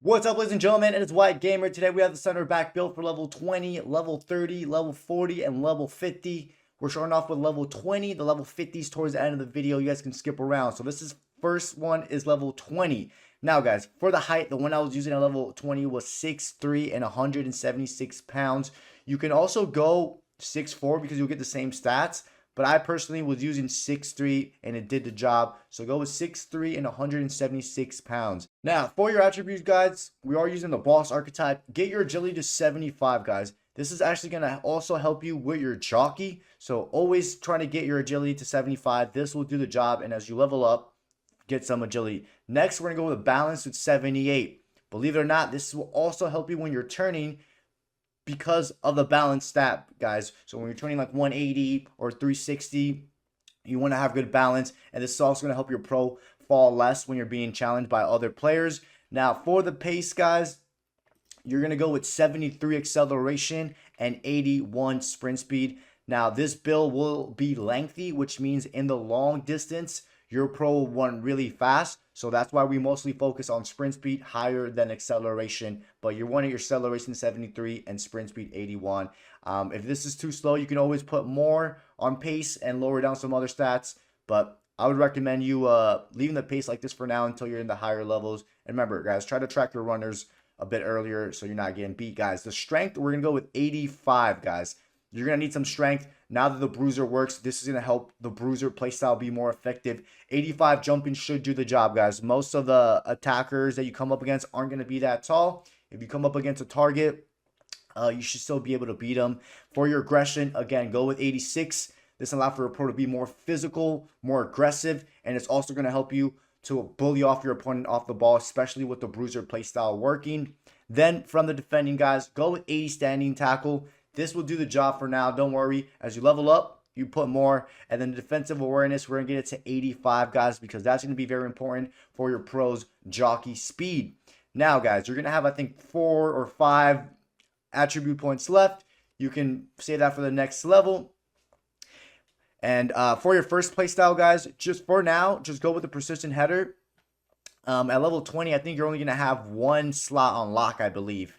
What's up, ladies and gentlemen? It is White Gamer. Today we have the center back build for level 20, level 30, level 40, and level 50. We're starting off with level 20. The level 50s towards the end of the video. You guys can skip around. So this is first one is level 20. Now, guys, for the height, the one I was using at level 20 was 6'3" and 176 pounds. You can also go 6'4" because you'll get the same stats. But I personally was using 6'3" and it did the job. So go with 6'3" and 176 pounds. Now, for your attributes, guys, we are using the boss archetype. Get your agility to 75, guys. This is actually going to also help you with your jockey. So always trying to get your agility to 75. This will do the job. And as you level up, get some agility. Next, we're going to go with a balance with 78. Believe it or not, this will also help you when you're turning, because of the balance stat, guys. So when you're turning like 180 or 360, you want to have good balance. And this is also going to help your pro fall less when you're being challenged by other players. Now, for the pace, guys, you're going to go with 73 acceleration and 81 sprint speed. Now, this build will be lengthy, which means in the long distance, your pro will run really fast. So that's why we mostly focus on sprint speed higher than acceleration. But you're wanting your acceleration 73 and sprint speed 81. If this is too slow, you can always put more on pace and lower down some other stats. But I would recommend you leaving the pace like this for now until you're in the higher levels. And remember, guys, try to track your runners a bit earlier so you're not getting beat, guys. The strength, we're going to go with 85, guys. You're going to need some strength. Now that the bruiser works, this is going to help the bruiser playstyle be more effective. 85 jumping should do the job, guys. Most of the attackers that you come up against aren't going to be that tall. If you come up against a target, you should still be able to beat them. For your aggression, again, go with 86. This allows for a pro to be more physical, more aggressive, and it's also going to help you to bully off your opponent off the ball, especially with the bruiser playstyle working. Then from the defending, guys, go with 80 standing tackle. This will do the job for now. Don't worry. As you level up, you put more. And then the defensive awareness, we're going to get it to 85, guys, because that's going to be very important for your pro's jockey speed. Now, guys, you're going to have, I think, 4 or 5 attribute points left. You can save that for the next level. And for your first play style, guys, just for now, just go with the precision header. At level 20, I think you're only going to have 1 slot on lock, I believe.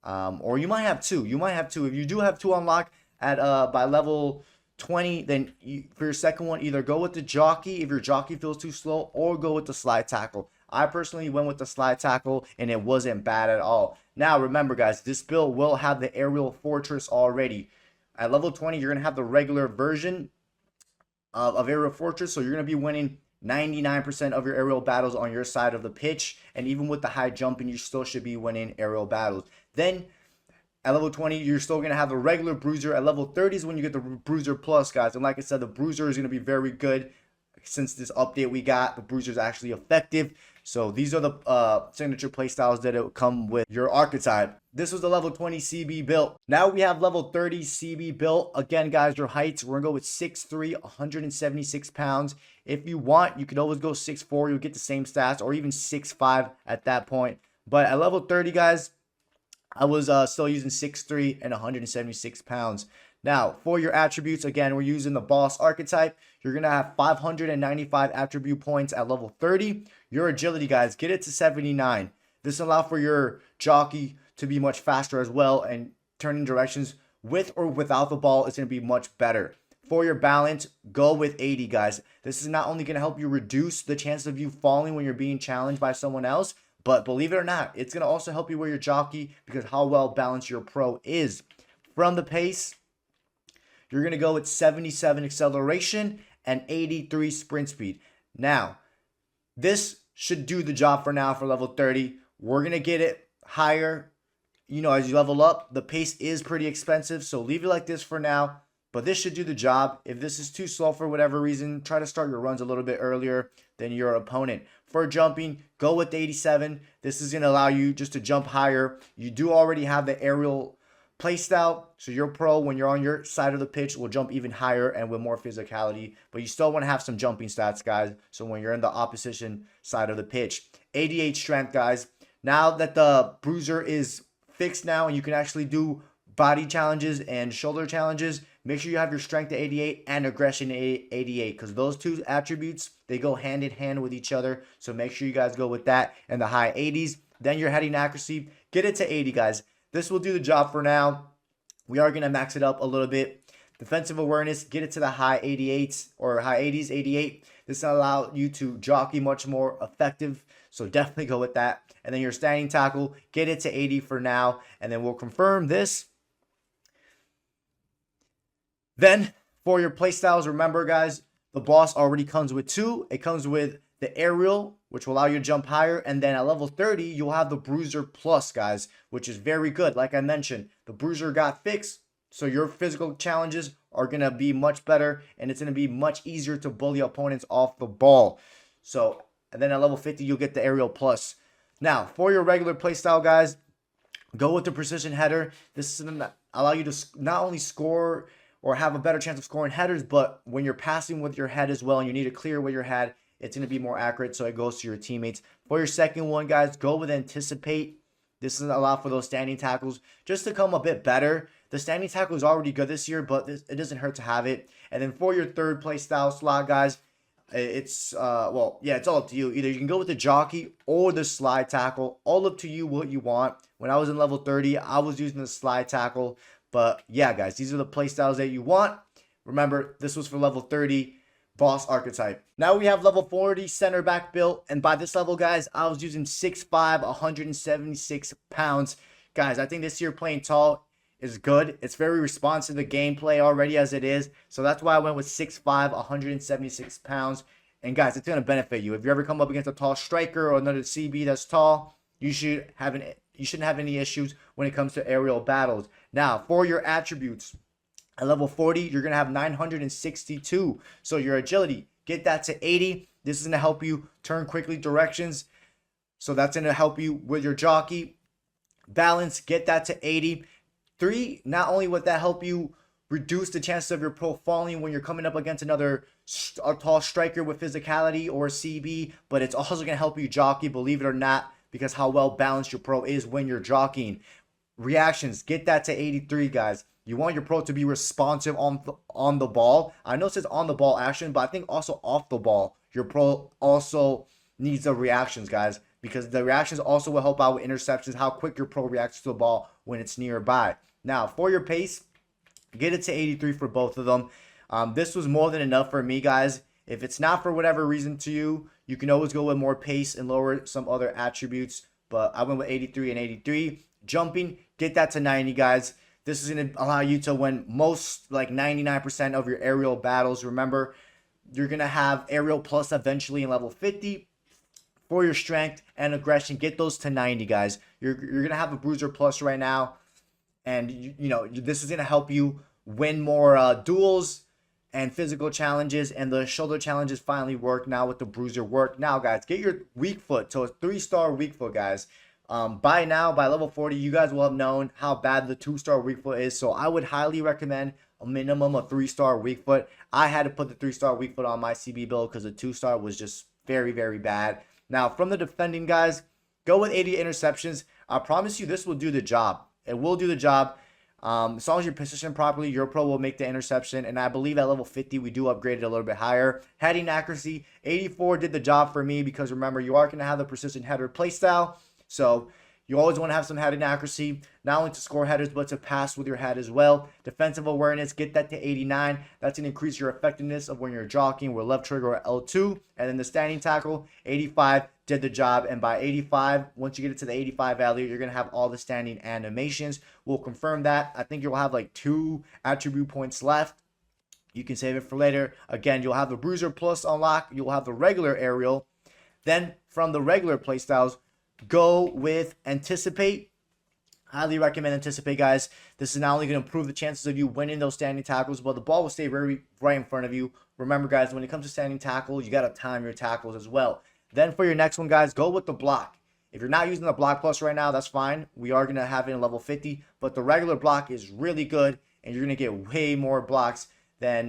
Or you might have 2. You might have 2. If you do have 2 on lock at by level 20, then for your second one, either go with the jockey if your jockey feels too slow, or go with the slide tackle. I personally went with the slide tackle, and it wasn't bad at all. Now, remember, guys, this build will have the aerial fortress already. At level 20, you're going to have the regular version of aerial fortress, so you're going to be winning 99% of your aerial battles on your side of the pitch, and even with the high jumping, you still should be winning aerial battles. Then at level 20, you're still going to have the regular bruiser. At level 30 is when you get the bruiser plus, guys. And like I said, the bruiser is going to be very good. Since this update we got, the bruiser is actually effective. So these are the signature playstyles that it will come with your archetype. This was the level 20 CB built. Now we have level 30 CB built. Again, guys, your heights, we're going to go with 6'3", 176 pounds. If you want, you could always go 6'4". You'll get the same stats, or even 6'5" at that point. But at level 30, guys, I was still using 6'3" and 176 pounds. Now, for your attributes, again, we're using the boss archetype. You're going to have 595 attribute points at level 30. Your agility, guys, get it to 79. This allows for your jockey to be much faster as well, and turning directions with or without the ball is going to be much better. For your balance, go with 80, guys. This is not only going to help you reduce the chance of you falling when you're being challenged by someone else, but believe it or not, it's going to also help you with your jockey because how well balanced your pro is. From the pace, you're going to go with 77 acceleration and 83 sprint speed. Now, this should do the job for now for level 30. We're going to get it higher. You know, as you level up, the pace is pretty expensive, so leave it like this for now. But this should do the job. If this is too slow for whatever reason, try to start your runs a little bit earlier than your opponent. For jumping, go with 87. This is going to allow you just to jump higher. You do already have the aerial playstyle, so your pro, when you're on your side of the pitch, will jump even higher and with more physicality. But you still want to have some jumping stats, guys, so when you're in the opposition side of the pitch. 88 strength, guys. Now that the bruiser is fixed now and you can actually do body challenges and shoulder challenges, make sure you have your strength at 88 and aggression at 88, because those two attributes, they go hand in hand with each other. So make sure you guys go with that in the high 80s. Then your heading accuracy, get it to 80, guys. This will do the job for now. We are going to max it up a little bit. Defensive awareness, get it to the high 88s or high 80s, 88. This will allow you to jockey much more effective. So definitely go with that. And then your standing tackle, get it to 80 for now. And then we'll confirm this. Then for your playstyles, remember guys, the boss already comes with 2. It comes with the aerial, which will allow you to jump higher. And then at level 30, you'll have the bruiser plus, guys, which is very good. Like I mentioned, the bruiser got fixed. So your physical challenges are going to be much better, and it's going to be much easier to bully opponents off the ball. So, and then at level 50, you'll get the aerial plus. Now, for your regular playstyle, guys, go with the precision header. This is going to allow you to not only score or have a better chance of scoring headers, but when you're passing with your head as well, and you need to clear with your head, it's going to be more accurate, so it goes to your teammates. For your second one, guys, go with anticipate. This is allow for those standing tackles just to come a bit better. The standing tackle is already good this year, but it doesn't hurt to have it. And then for your third play style slot, guys, it's well, yeah, it's all up to you. Either you can go with the jockey or the slide tackle. All up to you what you want. When I was in level 30, I was using the slide tackle. But yeah, guys, these are the play styles that you want. Remember, this was for level 30. Boss archetype. Now we have level 40 center back build, and by this level, guys, I was using 6'5", 176 pounds. Guys, I think this year playing tall is good. It's very responsive to gameplay already as it is, so that's why I went with 6'5", 176 pounds. And guys, it's gonna benefit you if you ever come up against a tall striker or another CB that's tall. You shouldn't have any issues when it comes to aerial battles. Now for your attributes. At level 40, you're going to have 962. So your agility, get that to 80. This is going to help you turn quickly directions. So that's going to help you with your jockey. Balance, get that to 80. 3, not only would that help you reduce the chances of your pro falling when you're coming up against a tall striker with physicality or CB, but it's also going to help you jockey, believe it or not, because how well balanced your pro is when you're jockeying. Reactions, get that to 83, guys. You want your pro to be responsive on the ball. I know it says on the ball action, but I think also off the ball, your pro also needs the reactions, guys, because the reactions also will help out with interceptions, how quick your pro reacts to the ball when it's nearby. Now, for your pace, get it to 83 for both of them. This was more than enough for me, guys. If it's not for whatever reason to you, you can always go with more pace and lower some other attributes, but I went with 83 and 83. Jumping, get that to 90, guys. This is going to allow you to win most, like 99% of your aerial battles. Remember, you're going to have aerial plus eventually in level 50. For your strength and aggression, get those to 90, guys. You're going to have a bruiser plus right now. And, you know, this is going to help you win more duels and physical challenges. And the shoulder challenges finally work now with the bruiser work. Now, guys, get your weak foot to a 3-star weak foot, guys. By now, by level 40, you guys will have known how bad the 2-star weak foot is. So I would highly recommend a minimum of 3-star weak foot. I had to put the 3-star weak foot on my CB build because the 2-star was just very, very bad. Now, from the defending, guys, go with 80 interceptions. I promise you this will do the job. It will do the job. As long as you're positioned properly, your pro will make the interception. And I believe at level 50, we do upgrade it a little bit higher. Heading accuracy, 84 did the job for me because remember, you are going to have the precision header playstyle. So you always want to have some heading accuracy, not only to score headers, but to pass with your head as well. Defensive awareness, get that to 89. That's going to increase your effectiveness of when you're jockeying with left trigger or L2. And then the standing tackle, 85, did the job. And by 85, once you get it to the 85 value, you're going to have all the standing animations. We'll confirm that. I think you'll have like 2 attribute points left. You can save it for later. Again, you'll have the bruiser plus unlock. You'll have the regular aerial. Then from the regular playstyles, go with anticipate. Highly recommend anticipate, guys. This is not only going to improve the chances of you winning those standing tackles, but the ball will stay right in front of you. Remember, guys, when it comes to standing tackle, you got to time your tackles as well. Then for your next one, guys, go with the block. If you're not using the block plus right now, that's fine. We are going to have it in level 50, but the regular block is really good, and you're going to get way more blocks than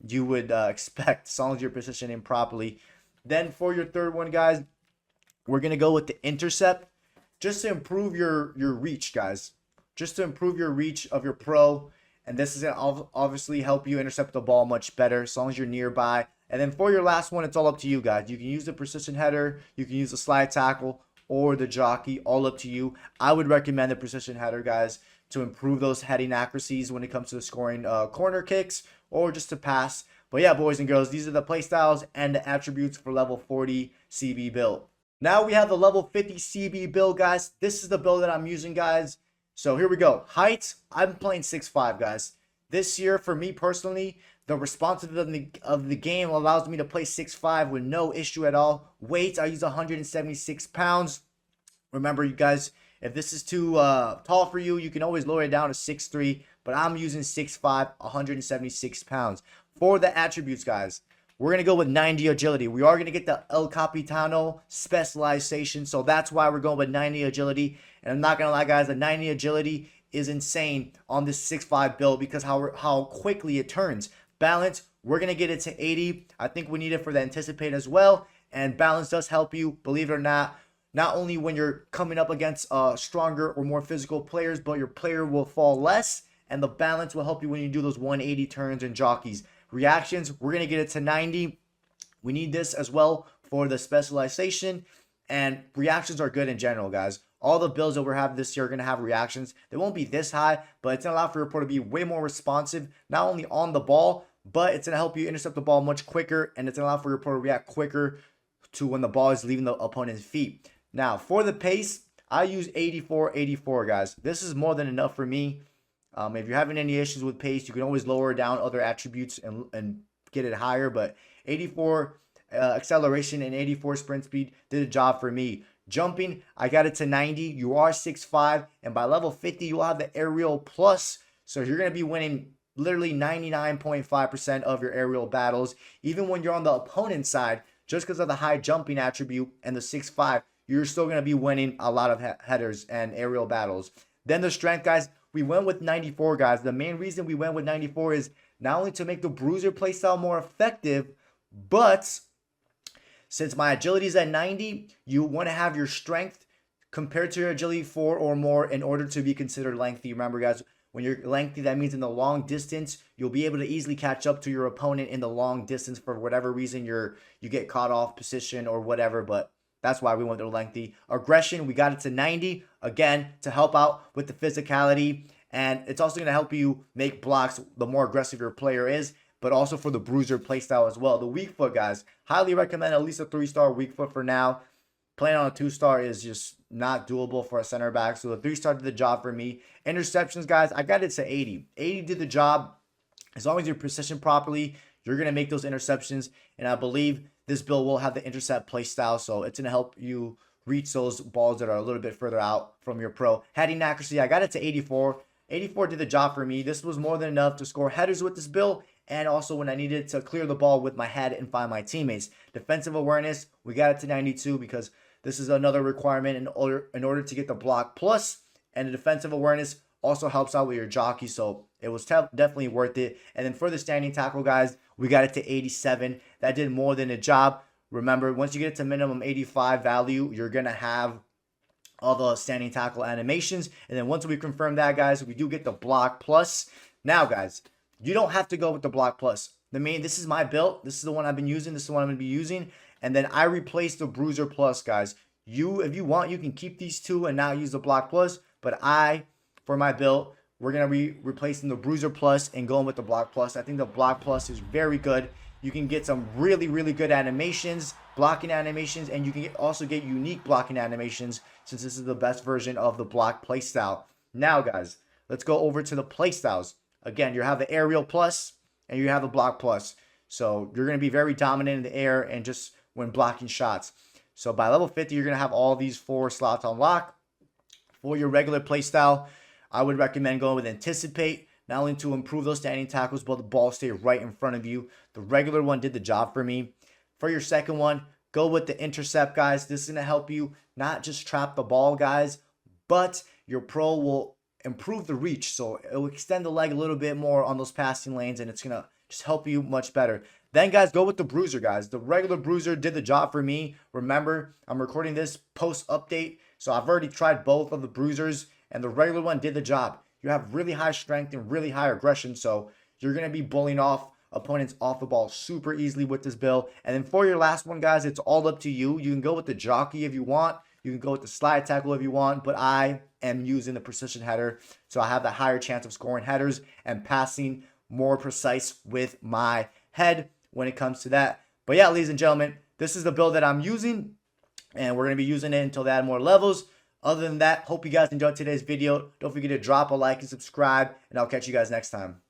you would expect as long as you're positioning properly. Then for your third one, guys, we're going to go with the intercept just to improve your reach, guys. Just to improve your reach of your pro. And this is going to obviously help you intercept the ball much better as long as you're nearby. And then for your last one, it's all up to you, guys. You can use the precision header. You can use the slide tackle. or the jockey, all up to you. I would recommend the precision header, guys, to improve those heading accuracies when it comes to the scoring corner kicks or just to pass. But yeah, boys and girls, these are the playstyles and the attributes for level 40 CB build. Now we have the level 50 CB build, guys. This is the build that I'm using, guys. So here we go. Height, I'm playing 6'5", guys. This year, for me personally, the responsiveness of the game allows me to play 6'5" with no issue at all. Weight, I use 176 pounds. Remember, you guys, if this is too tall for you, you can always lower it down to 6'3", but I'm using 6'5", 176 pounds. For the attributes, guys, we're going to go with 90 agility. We are going to get the El Capitano specialization, so that's why we're going with 90 agility. And I'm not going to lie, guys, the 90 agility is insane on this 6'5" build because how quickly it turns. Balance, we're going to get it to 80. I think we need it for the anticipate as well. And balance does help you, believe it or not only when you're coming up against stronger or more physical players, but your player will fall less. And the balance will help you when you do those 180 turns and jockeys. Reactions, we're going to get it to 90. We need this as well for the specialization. And reactions are good in general, guys. All the builds that we're having this year are going to have reactions. They won't be this high, but it's going to allow for your pro to be way more responsive, not only on the ball, but it's going to help you intercept the ball much quicker, and it's going to allow for your pro to react quicker to when the ball is leaving the opponent's feet. Now, for the pace, I use 84, guys. This is more than enough for me. If you're having any issues with pace, you can always lower down other attributes and get it higher. But 84 acceleration and 84 sprint speed did a job for me. Jumping, I got it to 90. You are 6'5", and by level 50, you'll have the aerial plus. So you're going to be winning literally 99.5% of your aerial battles. Even when you're on the opponent's side, just because of the high jumping attribute and the 6'5", you're still going to be winning a lot of headers and aerial battles. Then the strength, guys, we went with 94, guys. The main reason we went with 94 is not only to make the bruiser playstyle more effective, but since my agility is at 90, you want to have your strength compared to your agility 4 or more in order to be considered lengthy. Remember, guys, when you're lengthy, that means in the long distance, you'll be able to easily catch up to your opponent in the long distance for whatever reason you get caught off position or whatever, but that's why we went to lengthy. Aggression, we got it to 90, again, to help out with the physicality. And it's also going to help you make blocks the more aggressive your player is, but also for the bruiser playstyle as well. The weak foot, guys, highly recommend at least a 3-star weak foot for now. Playing on a 2-star is just not doable for a center back. So the 3-star did the job for me. Interceptions, guys, I got it to 80. 80 did the job. As long as you're positioned properly, you're going to make those interceptions. And I believe this build will have the intercept play style, so it's going to help you reach those balls that are a little bit further out from your pro. Heading accuracy, I got it to 84. 84 did the job for me. This was more than enough to score headers with this build, and also when I needed to clear the ball with my head and find my teammates. Defensive awareness, we got it to 92 because this is another requirement in order to get the block plus, and the defensive awareness also helps out with your jockey, so it was definitely worth it. And then for the standing tackle, guys, we got it to 87. That did more than a job. Remember, once you get to minimum 85 value, you're going to have all the standing tackle animations. And then once we confirm that, guys, we do get the block plus. Now, guys, you don't have to go with the block plus. This is my build. This is the one I've been using. This is the one I'm going to be using. And then I replaced the bruiser plus, guys. If you want, you can keep these two and now use the block plus. But for my build, we're going to be replacing the bruiser plus and going with the block plus. I think the block plus is very good. You can get some really, really good animations, blocking animations, and you can also get unique blocking animations since this is the best version of the block playstyle. Now, guys, let's go over to the playstyles. Again, you have the aerial plus and you have the block plus. So you're going to be very dominant in the air and just when blocking shots. So by level 50, you're going to have all these 4 slots unlocked. For your regular playstyle, I would recommend going with anticipate, not only to improve those standing tackles, but the ball stay right in front of you. The regular one did the job for me. For your second one, go with the intercept, guys. This is going to help you not just trap the ball, guys, but your pro will improve the reach. So it will extend the leg a little bit more on those passing lanes, and it's going to just help you much better. Then, guys, go with the bruiser, guys. The regular bruiser did the job for me. Remember, I'm recording this post-update, so I've already tried both of the bruisers, and the regular one did the job. You have really high strength and really high aggression, so you're going to be bullying off opponents off the ball super easily with this build. And then for your last one, guys, it's all up to you. You can go with the jockey if you want. You can go with the slide tackle if you want, but I am using the precision header. So I have the higher chance of scoring headers and passing more precise with my head when it comes to that. But yeah, ladies and gentlemen, this is the build that I'm using, and we're going to be using it until they add more levels. Other than that, hope you guys enjoyed today's video. Don't forget to drop a like and subscribe, and I'll catch you guys next time.